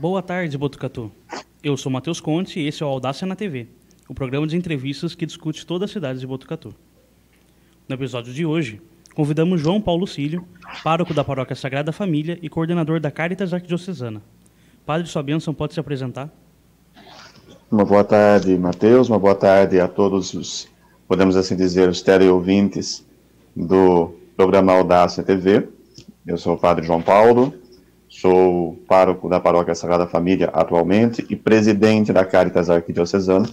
Boa tarde, Botucatu. Eu sou Matheus Conte e esse é o Audácia na TV, o programa de entrevistas que discute toda a cidade de Botucatu. No episódio de hoje, convidamos João Paulo Cílio, pároco da Paróquia Sagrada Família e coordenador da Caritas Arquidiocesana. Padre, sua bênção, pode se apresentar? Uma boa tarde, Matheus. Uma boa tarde a todos os, podemos assim dizer, os teleouvintes do programa Audácia TV. Eu sou o Padre João Paulo, sou pároco da Paróquia Sagrada Família atualmente e presidente da Caritas Arquidiocesana.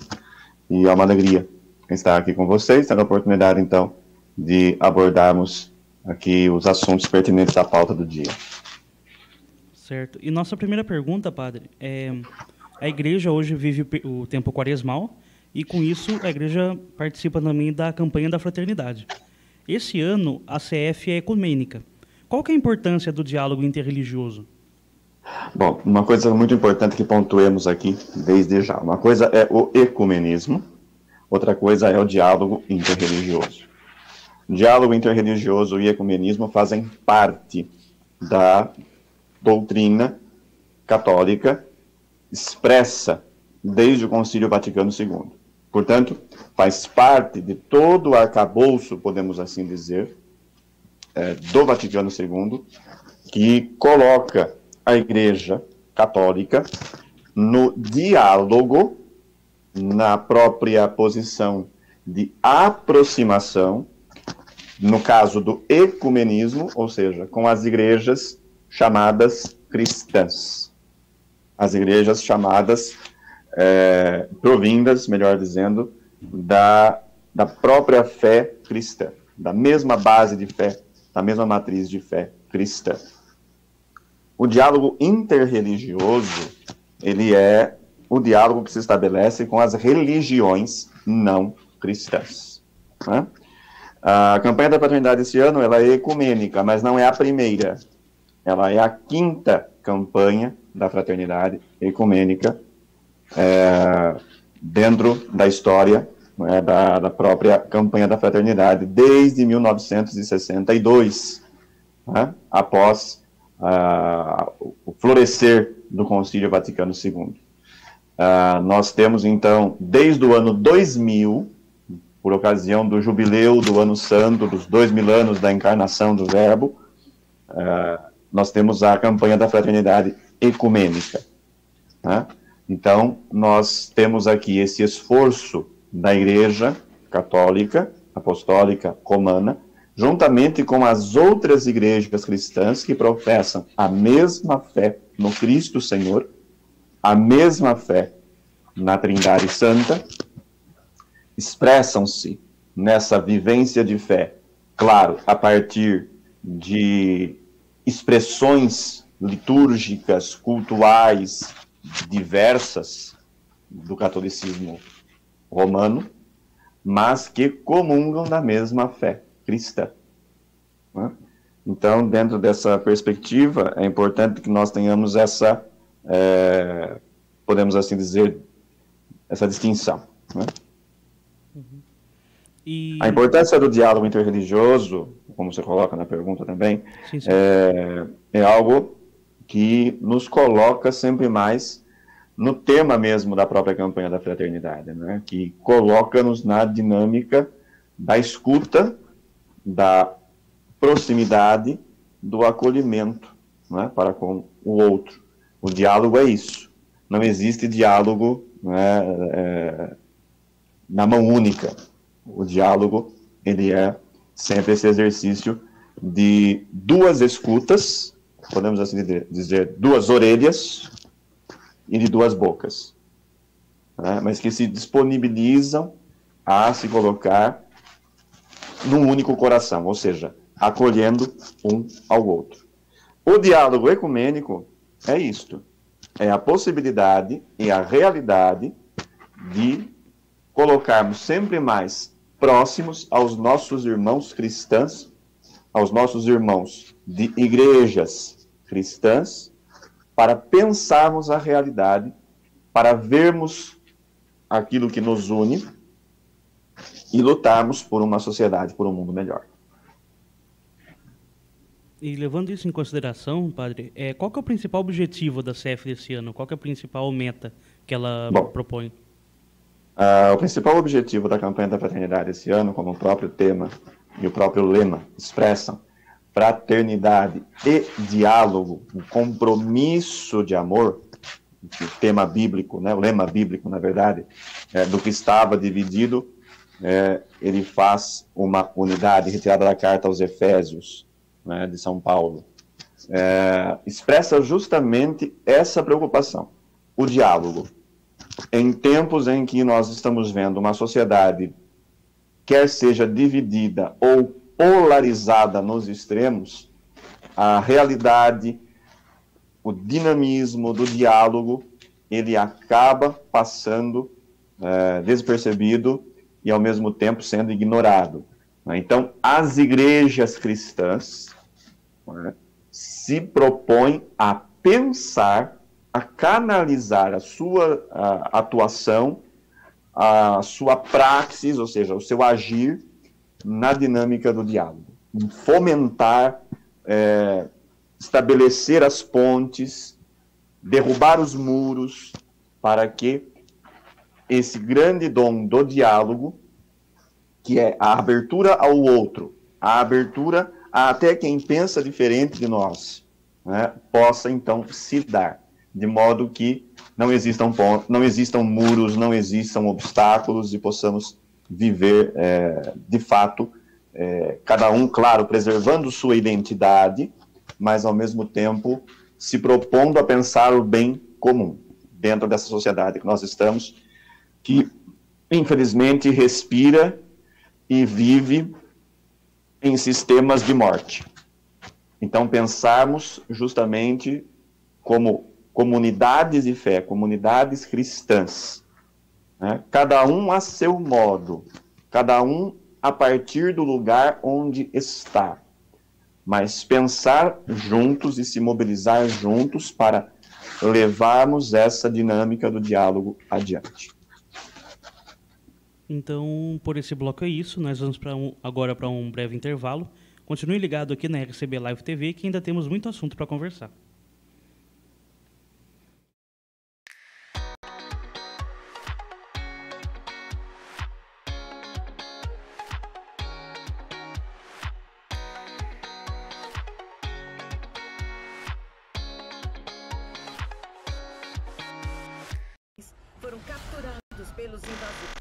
E é uma alegria estar aqui com vocês, tendo a oportunidade, então, de abordarmos aqui os assuntos pertinentes à pauta do dia. Certo. E nossa primeira pergunta, Padre, a igreja hoje vive o tempo quaresmal e, com isso, a igreja participa também da campanha da fraternidade. Esse ano, a CF é ecumênica. Qual que é a importância do diálogo interreligioso? Bom, uma coisa muito importante que pontuemos aqui desde já. Uma coisa é o ecumenismo, outra coisa é o diálogo interreligioso. O diálogo interreligioso e ecumenismo fazem parte da doutrina católica expressa desde o Concílio Vaticano II. Portanto, faz parte de todo o arcabouço, podemos assim dizer, do Vaticano II, que coloca a Igreja Católica no diálogo, na própria posição de aproximação, no caso do ecumenismo, ou seja, com as igrejas chamadas cristãs. As igrejas chamadas, provindas, melhor dizendo, da própria fé cristã, da mesma base de fé, da mesma matriz de fé cristã. O diálogo interreligioso, ele é o diálogo que se estabelece com as religiões não cristãs, né? A campanha da fraternidade esse ano, ela é ecumênica, mas não é a primeira. Ela é a quinta campanha da fraternidade ecumênica dentro da história, né, da própria campanha da fraternidade, desde 1962, né, após o florescer do Concílio Vaticano II. Nós temos, então, desde o ano 2000, por ocasião do jubileu do Ano Santo, dos 2000 anos da encarnação do Verbo, nós temos a campanha da fraternidade ecumênica, né? Então, nós temos aqui esse esforço da Igreja Católica, Apostólica, Romana, juntamente com as outras igrejas cristãs que professam a mesma fé no Cristo Senhor, a mesma fé na Trindade Santa, expressam-se nessa vivência de fé, claro, a partir de expressões litúrgicas, cultuais, diversas do catolicismo romano, mas que comungam da mesma fé cristã, né? Então, dentro dessa perspectiva, é importante que nós tenhamos essa, podemos assim dizer, essa distinção, né? A importância do diálogo interreligioso, como você coloca na pergunta também, Sim, sim. É algo que nos coloca sempre mais no tema mesmo da própria campanha da fraternidade, né? Que coloca-nos na dinâmica da escuta, da proximidade, do acolhimento, né, para com o outro. O diálogo é isso. Não existe diálogo, né, na mão única. O diálogo, ele é sempre esse exercício de duas escutas, podemos assim dizer, duas orelhas e de duas bocas, né, mas que se disponibilizam a se colocar num único coração, ou seja, acolhendo um ao outro. O diálogo ecumênico é isto, é a possibilidade e a realidade de colocarmos sempre mais próximos aos nossos irmãos cristãos, aos nossos irmãos de igrejas cristãs, para pensarmos a realidade, para vermos aquilo que nos une e lutarmos por uma sociedade, por um mundo melhor. E levando isso em consideração, padre, qual que é o principal objetivo da CF desse ano? Qual que é a principal meta que ela Bom, propõe? o principal objetivo da campanha da fraternidade esse ano, como o próprio tema e o próprio lema expressam, fraternidade e diálogo, um compromisso de amor, o tema bíblico, né, o lema bíblico, na verdade, do que estava dividido, ele faz uma unidade, retirada da carta aos Efésios, né, de São Paulo, expressa justamente essa preocupação, o diálogo. Em tempos em que nós estamos vendo uma sociedade, quer seja dividida ou polarizada nos extremos, a realidade, o dinamismo do diálogo, ele acaba passando despercebido e, ao mesmo tempo, sendo ignorado. Então, as igrejas cristãs se propõem a pensar, a canalizar a sua atuação, a sua praxis, ou seja, o seu agir na dinâmica do diálogo. Fomentar, estabelecer as pontes, derrubar os muros, para que esse grande dom do diálogo, que é a abertura ao outro, a abertura a até quem pensa diferente de nós, né, possa então se dar, de modo que não existam pontos, não existam muros, não existam obstáculos e possamos viver de fato, cada um, claro, preservando sua identidade, mas ao mesmo tempo se propondo a pensar o bem comum dentro dessa sociedade que nós estamos, que infelizmente respira e vive em sistemas de morte. Então, pensarmos justamente como comunidades de fé, comunidades cristãs, né? Cada um a seu modo, cada um a partir do lugar onde está, mas pensar juntos e se mobilizar juntos para levarmos essa dinâmica do diálogo adiante. Então, por esse bloco é isso. Nós vamos agora para um breve intervalo. Continue ligado aqui na RCB Live TV, que ainda temos muito assunto para conversar. Foram capturados pelos invasores.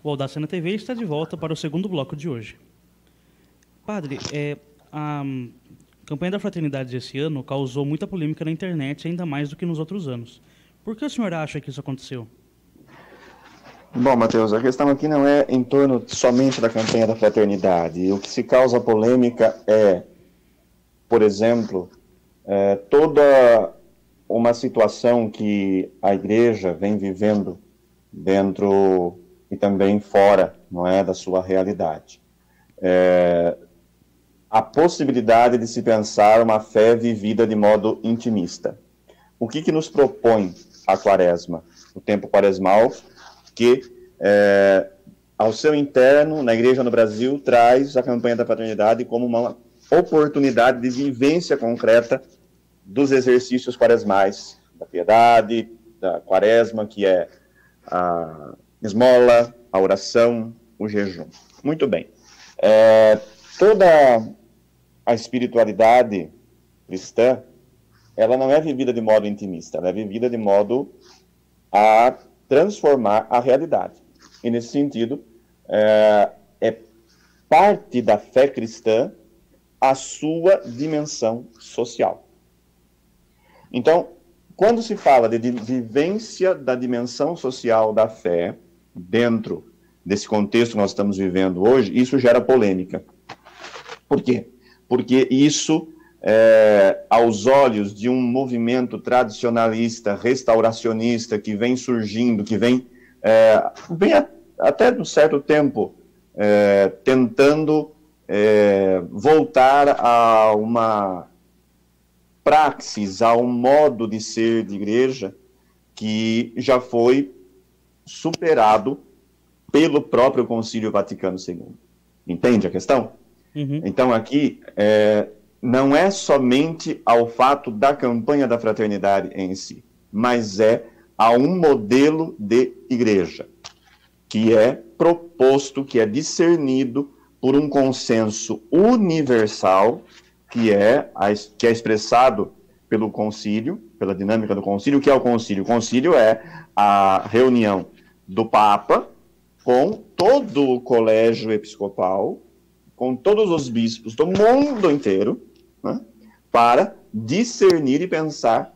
O Audácia na TV está de volta para o segundo bloco de hoje. Padre, a campanha da fraternidade desse ano causou muita polêmica na internet, ainda mais do que nos outros anos. Por que o senhor acha que isso aconteceu? Bom, Matheus, a questão aqui não é em torno somente da campanha da fraternidade. O que se causa polêmica é, por exemplo, toda uma situação que a igreja vem vivendo dentro e também fora, não é, da sua realidade. A possibilidade de se pensar uma fé vivida de modo intimista. O que nos propõe a quaresma, o tempo quaresmal, que ao seu interno, na igreja no Brasil, traz a campanha da fraternidade como uma oportunidade de vivência concreta dos exercícios quaresmais, da piedade, da quaresma, que é a esmola, a oração, o jejum. Muito bem. Toda a espiritualidade cristã, ela não é vivida de modo intimista, ela é vivida de modo a transformar a realidade. E, nesse sentido, é parte da fé cristã a sua dimensão social. Então, quando se fala de vivência da dimensão social da fé, dentro desse contexto que nós estamos vivendo hoje, isso gera polêmica. Por quê? Porque isso, aos olhos de um movimento tradicionalista, restauracionista, que vem surgindo, que vem até de um certo tempo tentando voltar a uma praxis, a um modo de ser de igreja que já foi superado pelo próprio Concílio Vaticano II. Entende a questão? Uhum. Então, aqui, não é somente ao fato da campanha da fraternidade em si, mas a um modelo de igreja, que é proposto, que é discernido por um consenso universal, que é expressado pelo concílio, pela dinâmica do concílio. O que é o concílio? O concílio é a reunião do Papa com todo o colégio episcopal, com todos os bispos do mundo inteiro, né, para discernir e pensar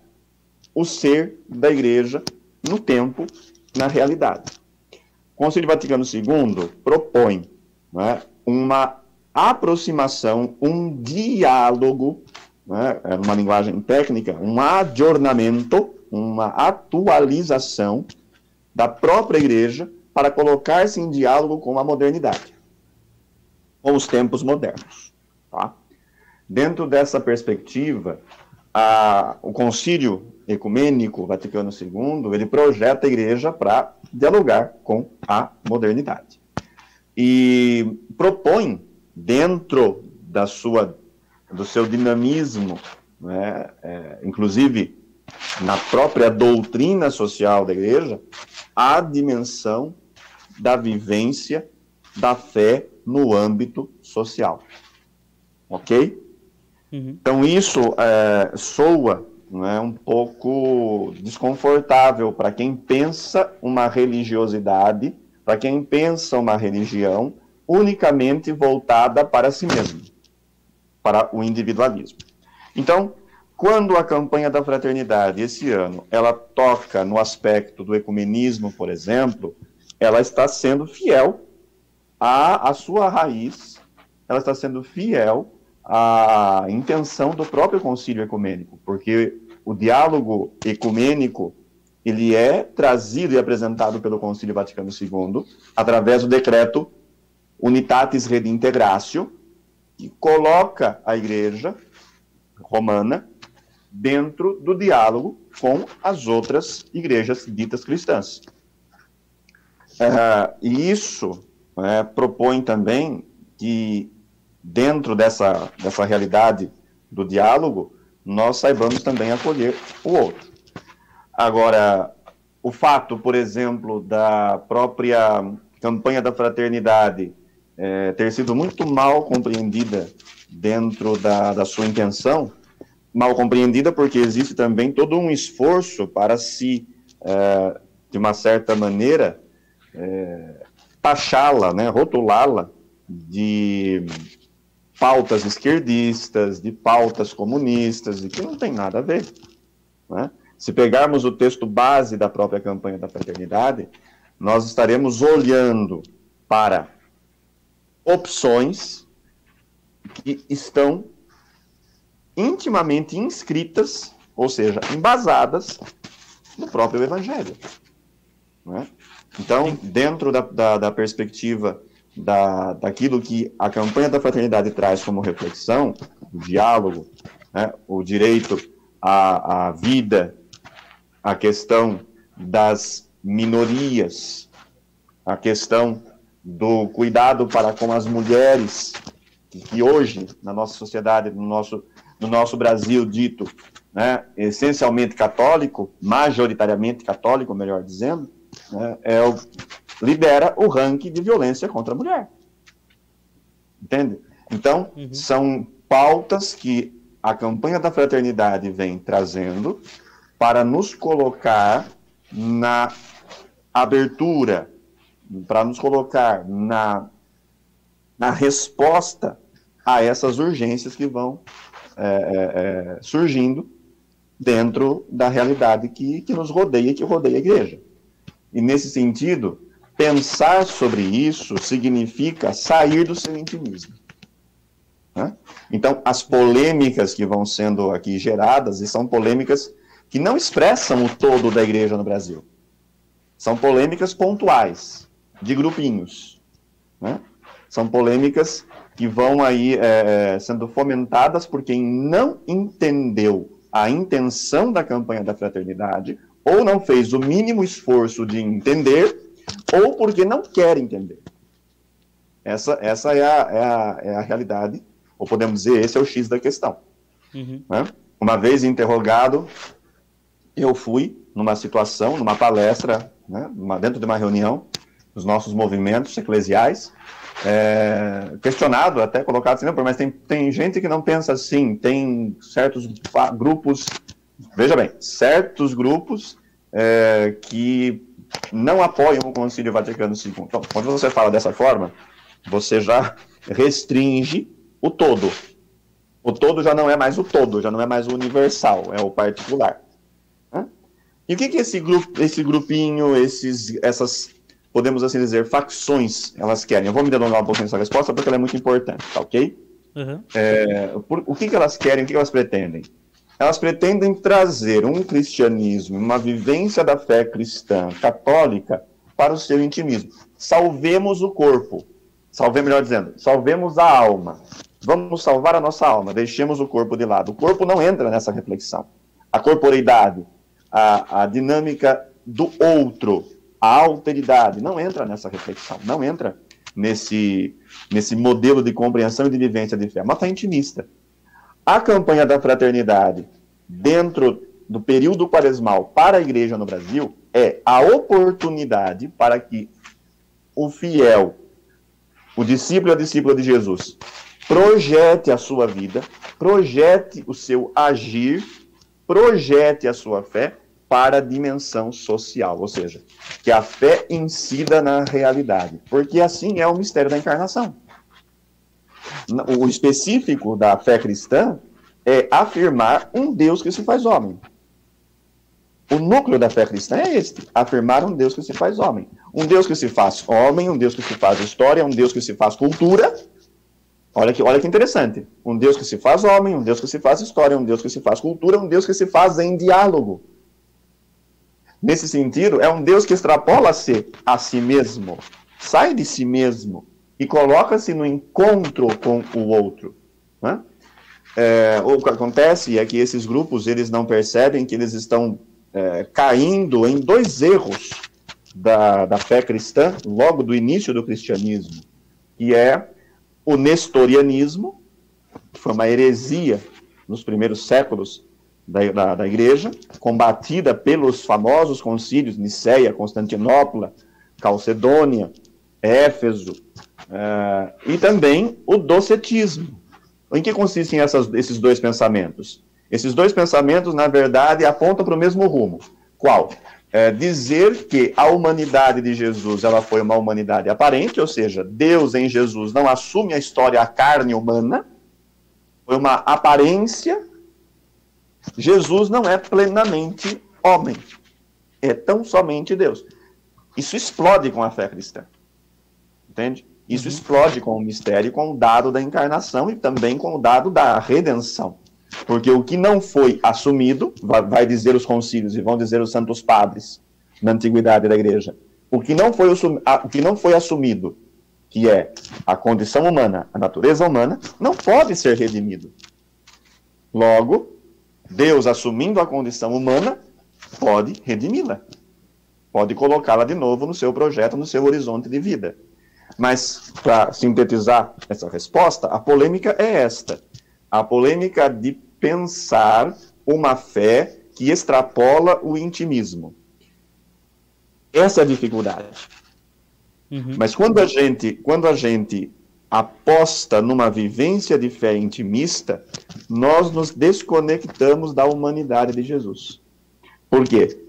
o ser da igreja no tempo, na realidade. O Concílio Vaticano II propõe, né, uma aproximação, um diálogo, né, numa linguagem técnica, um adornamento, uma atualização da própria igreja para colocar-se em diálogo com a modernidade, com os tempos modernos. Tá? Dentro dessa perspectiva, o Concílio Ecumênico Vaticano II, ele projeta a igreja para dialogar com a modernidade. E propõe, dentro do seu dinamismo, né, inclusive na própria doutrina social da igreja, a dimensão da vivência da fé no âmbito social. Ok? Uhum. Então, isso soa, né, um pouco desconfortável para quem pensa uma religiosidade, para quem pensa uma religião unicamente voltada para si mesmo, para o individualismo. Então, quando a campanha da fraternidade, esse ano, ela toca no aspecto do ecumenismo, por exemplo, ela está sendo fiel à sua raiz, ela está sendo fiel à intenção do próprio concílio ecumênico, porque o diálogo ecumênico, ele é trazido e apresentado pelo Concílio Vaticano II através do decreto Unitatis Redintegratio, que coloca a Igreja Romana dentro do diálogo com as outras igrejas ditas cristãs. E isso propõe também que, dentro dessa realidade do diálogo, nós saibamos também acolher o outro. Agora, o fato, por exemplo, da própria campanha da fraternidade ter sido muito mal compreendida dentro da sua intenção, mal compreendida porque existe também todo um esforço para se, de uma certa maneira, taxá-la, né, rotulá-la de pautas esquerdistas, de pautas comunistas, e que não tem nada a ver, né? Se pegarmos o texto base da própria campanha da fraternidade, nós estaremos olhando para opções que estão intimamente inscritas, ou seja, embasadas no próprio Evangelho, né? Então, dentro da perspectiva daquilo que a campanha da fraternidade traz como reflexão, o diálogo, né, o direito à vida, a questão das minorias, a questão do cuidado para com as mulheres, que hoje, na nossa sociedade, no nosso Brasil dito, né, essencialmente católico, majoritariamente católico, melhor dizendo, né, lidera o ranking de violência contra a mulher. Entende? Então, são pautas que a campanha da fraternidade vem trazendo para nos colocar na abertura, para nos colocar na resposta a essas urgências que vão surgindo dentro da realidade que nos rodeia, que rodeia a igreja. E, nesse sentido, pensar sobre isso significa sair do seu intimismo, né? Então, as polêmicas que vão sendo aqui geradas, e são polêmicas que não expressam o todo da igreja no Brasil. São polêmicas pontuais, de grupinhos, né? São polêmicas que vão aí sendo fomentadas por quem não entendeu a intenção da campanha da fraternidade, ou não fez o mínimo esforço de entender, ou porque não quer entender. Essa é a realidade, ou podemos dizer, esse é o X da questão. Né? Uma vez interrogado, eu fui numa situação, numa palestra, né, dentro de uma reunião dos nossos movimentos eclesiais, questionado, até colocado assim, mas tem gente que não pensa assim, tem certos grupos, veja bem, certos grupos que não apoiam o Concílio Vaticano II. Então, quando você fala dessa forma, você já restringe o todo. O todo já não é mais o todo, já não é mais o universal, é o particular. Né? E o que esse grupinho, essas, podemos assim dizer, facções, elas querem? Eu vou me delongar um pouquinho nessa resposta porque ela é muito importante, tá ok? O que elas querem, o que elas pretendem? Elas pretendem trazer um cristianismo, uma vivência da fé cristã católica para o seu intimismo. Salvemos o corpo. Melhor dizendo, salvemos a alma. Vamos salvar a nossa alma, deixemos o corpo de lado. O corpo não entra nessa reflexão. A corporeidade, a dinâmica do outro, a alteridade, não entra nessa reflexão, não entra nesse modelo de compreensão e de vivência de fé. É uma fé intimista. A campanha da fraternidade, dentro do período quaresmal para a igreja no Brasil, é a oportunidade para que o fiel, o discípulo e a discípula de Jesus, projete a sua vida, projete o seu agir, projete a sua fé para a dimensão social, ou seja, que a fé incida na realidade, porque assim é o mistério da encarnação. O específico da fé cristã é afirmar um Deus que se faz homem. O núcleo da fé cristã é este, afirmar um Deus que se faz homem. Um Deus que se faz homem, um Deus que se faz história, um Deus que se faz cultura. Olha que interessante. Um Deus que se faz homem, um Deus que se faz história, um Deus que se faz cultura, um Deus que se faz em diálogo. Nesse sentido, é um Deus que extrapola-se a si mesmo, sai de si mesmo e coloca-se no encontro com o outro. Né? O que acontece é que esses grupos, eles não percebem que eles estão caindo em dois erros da fé cristã, logo do início do cristianismo, que é o nestorianismo, que foi uma heresia nos primeiros séculos da igreja, combatida pelos famosos concílios Niceia, Constantinopla, Calcedônia, Éfeso, e também o docetismo. Em que consistem esses dois pensamentos? Esses dois pensamentos, na verdade, apontam para o mesmo rumo. Qual? dizer que a humanidade de Jesus ela foi uma humanidade aparente, ou seja, Deus em Jesus não assume a história, a carne humana, foi uma aparência. Jesus não é plenamente homem, é tão somente Deus. Isso explode com a fé cristã, entende? Isso explode com o mistério, com o dado da encarnação e também com o dado da redenção. Porque o que não foi assumido, vai dizer os concílios e vão dizer os santos padres na antiguidade da igreja, o que não foi assumido, que é a condição humana, a natureza humana, não pode ser redimido. Logo, Deus assumindo a condição humana, pode redimi-la. Pode colocá-la de novo no seu projeto, no seu horizonte de vida. Mas, para sintetizar essa resposta, a polêmica é esta. A polêmica de pensar uma fé que extrapola o intimismo. Essa é a dificuldade. Mas quando a gente aposta numa vivência de fé intimista, nós nos desconectamos da humanidade de Jesus. Por quê?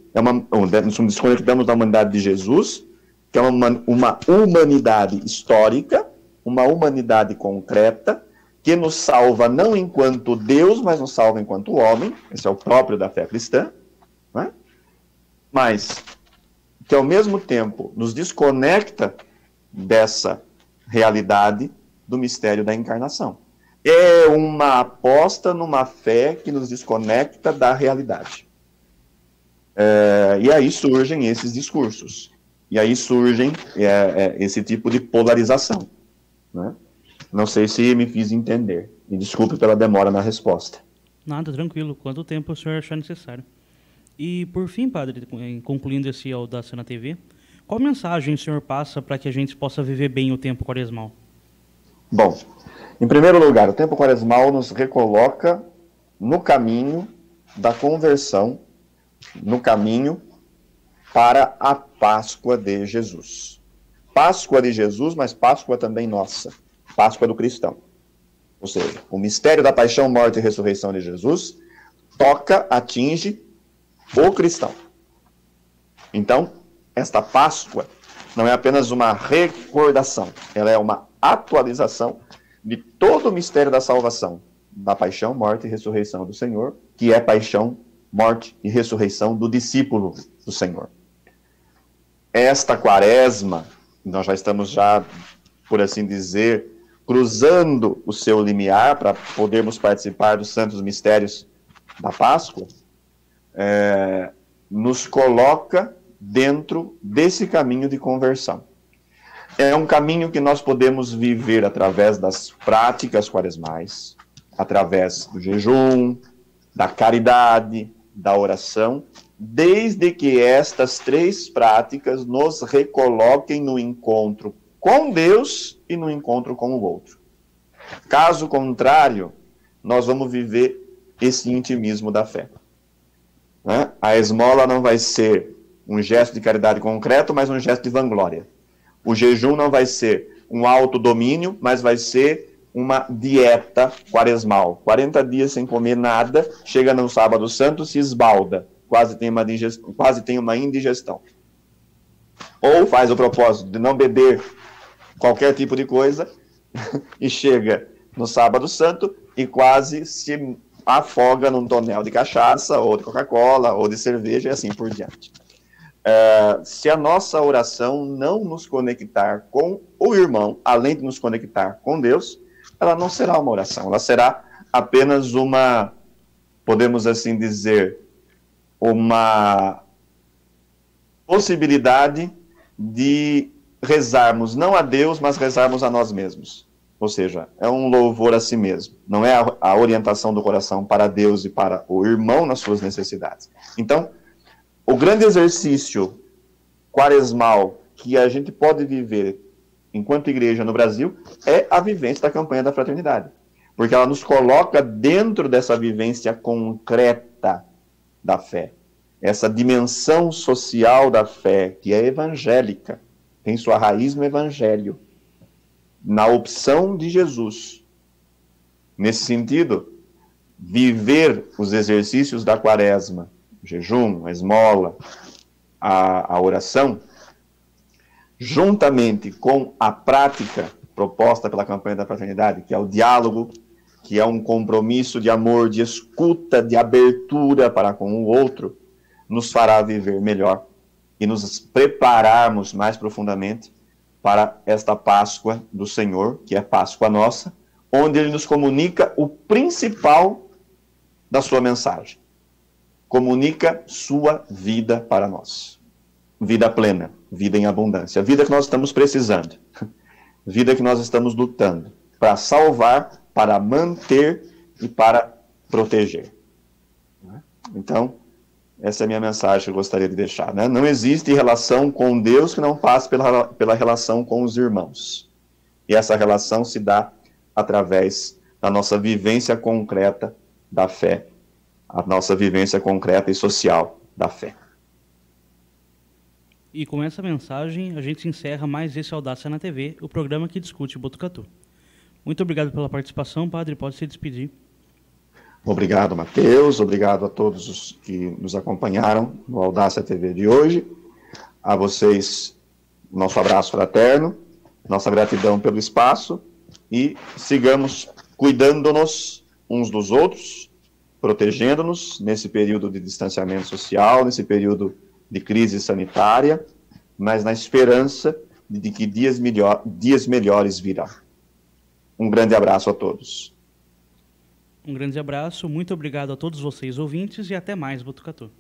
Nos desconectamos da humanidade de Jesus, que é uma humanidade histórica, uma humanidade concreta, que nos salva não enquanto Deus, mas nos salva enquanto homem. Esse é o próprio da fé cristã, né? Mas que ao mesmo tempo nos desconecta dessa realidade do mistério da encarnação. É uma aposta numa fé que nos desconecta da realidade. E aí surgem esses discursos. E aí surgem esse tipo de polarização, né? Não sei se me fiz entender. Me desculpe pela demora na resposta. Nada, tranquilo. Quanto tempo o senhor achar necessário. E, por fim, padre, concluindo esse Audácia na TV, qual mensagem o senhor passa para que a gente possa viver bem o tempo quaresmal? Bom, em primeiro lugar, o tempo quaresmal nos recoloca no caminho da conversão, no caminho para a Páscoa de Jesus. Páscoa de Jesus, mas Páscoa também nossa. Páscoa do cristão. Ou seja, o mistério da paixão, morte e ressurreição de Jesus atinge o cristão. Então, esta Páscoa não é apenas uma recordação, ela é uma atualização de todo o mistério da salvação, da paixão, morte e ressurreição do Senhor, que é paixão, morte e ressurreição do discípulo do Senhor. Esta quaresma, nós já estamos por assim dizer, cruzando o seu limiar para podermos participar dos santos mistérios da Páscoa, nos coloca dentro desse caminho de conversão. É um caminho que nós podemos viver através das práticas quaresmais, através do jejum, da caridade, da oração, desde que estas três práticas nos recoloquem no encontro com Deus e no encontro com o outro. Caso contrário, nós vamos viver esse intimismo da fé, né? A esmola não vai ser um gesto de caridade concreto, mas um gesto de vanglória. O jejum não vai ser um autodomínio, mas vai ser uma dieta quaresmal. 40 dias sem comer nada, chega no sábado santo, se esbalda, quase tem uma indigestão. Ou faz o propósito de não beber qualquer tipo de coisa, e chega no sábado santo e quase se afoga num tonel de cachaça, ou de Coca-Cola, ou de cerveja, e assim por diante. Se a nossa oração não nos conectar com o irmão, além de nos conectar com Deus, ela não será uma oração, ela será apenas uma, podemos assim dizer, uma possibilidade de rezarmos não a Deus, mas rezarmos a nós mesmos. Ou seja, é um louvor a si mesmo. Não é a orientação do coração para Deus e para o irmão nas suas necessidades. Então, o grande exercício quaresmal que a gente pode viver enquanto igreja no Brasil é a vivência da campanha da fraternidade. Porque ela nos coloca dentro dessa vivência concreta da fé. Essa dimensão social da fé, que é evangélica, tem sua raiz no evangelho, na opção de Jesus. Nesse sentido, viver os exercícios da quaresma, o jejum, a esmola, a oração, juntamente com a prática proposta pela campanha da fraternidade, que é o diálogo, que é um compromisso de amor, de escuta, de abertura para com o outro, nos fará viver melhor e nos prepararmos mais profundamente para esta Páscoa do Senhor, que é Páscoa nossa, onde Ele nos comunica o principal da sua mensagem. Comunica sua vida para nós. Vida plena, vida em abundância, vida que nós estamos precisando, vida que nós estamos lutando para salvar, para manter e para proteger. Então, essa é a minha mensagem que eu gostaria de deixar. Né? Não existe relação com Deus que não passe pela relação com os irmãos. E essa relação se dá através da nossa vivência concreta da fé, a nossa vivência concreta e social da fé. E com essa mensagem, a gente encerra mais esse Audácia na TV, o programa que discute Botucatu. Muito obrigado pela participação, padre. Pode se despedir. Obrigado, Mateus. Obrigado a todos os que nos acompanharam no Audácia TV de hoje. A vocês, nosso abraço fraterno, nossa gratidão pelo espaço e sigamos cuidando-nos uns dos outros, protegendo-nos nesse período de distanciamento social, nesse período de crise sanitária, mas na esperança de que dias melhores virão. Um grande abraço a todos. Um grande abraço, muito obrigado a todos vocês ouvintes e até mais, Botucatu.